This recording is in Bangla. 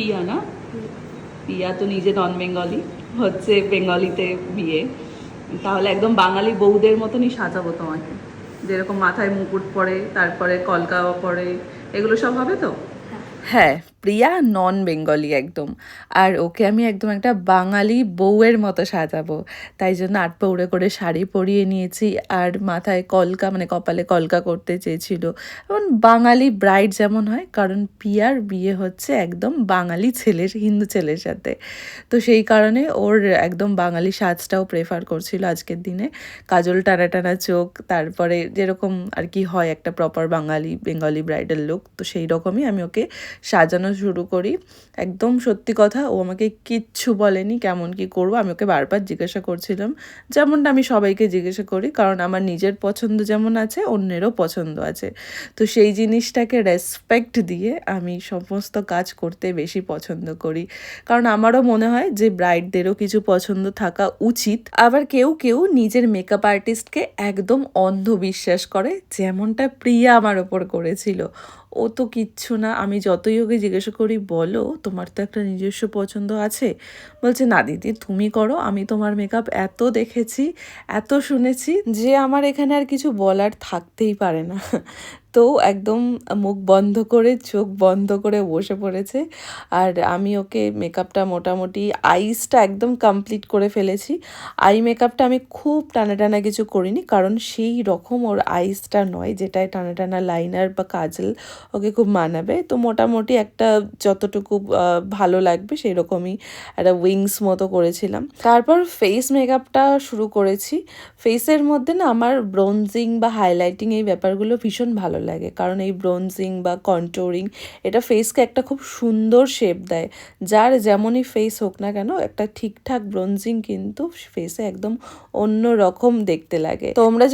পিয়া না? পিয়া তো নিজে নন বেঙ্গলি, হচ্ছে বেঙ্গলিতে বিয়ে। তাহলে একদম বাঙালি বউদের মতনই সাজাবো তোমাকে, যেরকম মাথায় মুকুট পরে, তারপরে কলকা পরে, এগুলো সব হবে তো? হ্যাঁ, প্রিয়া নন বেঙ্গলি একদম। আর ওকে আমি একদম একটা বাঙালি বউয়ের মতো সাজাবো, তাই জন্য ৮ পৌড়ে করে শাড়ি পরিয়ে নিয়েছি। আর মাথায় কলকা, মানে কপালে কলকা করতে চেয়েছিল, এবং বাঙালি ব্রাইড যেমন হয়, কারণ পিয়ার বিয়ে হচ্ছে একদম বাঙালি ছেলের, হিন্দু ছেলের সাথে। তো সেই কারণে ওর একদম বাঙালি সাজটাও প্রেফার করছিল আজকের দিনে। কাজল টানা টানা চোখ, তারপরে যেরকম আর কি হয় একটা প্রপার বেঙ্গলি ব্রাইডাল লুক, তো সেই রকমই আমি ওকে সাজানো শুরু করি। একদম সত্যি কথা, ও আমাকে কিচ্ছু বলেনি কেমন কি করবো। আমি ওকে বারবার জিজ্ঞাসা করছিলাম, যেমনটা আমি সবাইকে জিজ্ঞাসা করি, কারণ আমার নিজের পছন্দ যেমন আছে অন্যেরও পছন্দ আছে। তো সেই জিনিসটাকে রেসপেক্ট দিয়ে আমি সমস্ত কাজ করতে বেশি পছন্দ করি, কারণ আমারও মনে হয় যে ব্রাইডদেরও কিছু পছন্দ থাকা উচিত। আবার কেউ কেউ নিজের মেকআপ আর্টিস্টকে একদম অন্ধ বিশ্বাস করে, যেমনটা প্রিয়া আমার ওপর করেছিল। ও তো কিচ্ছু না, আমি যতই ওকে জিজ্ঞাসা করি, বলো তোমার তো একটা নিজস্ব পছন্দ আছে, বলছে না দিদি তুমি করো, আমি তোমার মেকআপ এত দেখেছি, এত শুনেছি, যে আমার এখানে আর কিছু বলার থাকতেই পারে না। তো একদম মুখ বন্ধ করে, চোখ বন্ধ করে বসে পড়েছে। আর আমি ওকে মেকআপটা মোটামুটি, আইসটা একদম কমপ্লিট করে ফেলেছি। আই মেকআপটা আমি খুব টানা টানা কিছু করিনি, কারণ সেই রকম ওর আইসটা নয় যেটায় টানা টানা লাইনার বা কাজল ওকে খুব মানাবে। তো মোটামুটি একটা যতটুকু ভালো লাগবে সেই রকমই একটা উইংস মতো করেছিলাম। তারপর ফেস মেকআপটা শুরু করেছি। ফেসের মধ্যে না আমার ব্রোনজিং বা হাইলাইটিং এই ব্যাপারগুলো ভীষণ ভালো লাগে, কারণ এই ব্রোনজিং বা কন্ট্রোরিং এটা ফেসকে একটা খুব সুন্দর শেপ দেয়। যার যেমনই ফেস হোক না কেন, একটা ঠিকঠাক ব্রোনজিং কিন্তু ফেসে একদম অন্য রকম দেখতে লাগে। তোমরা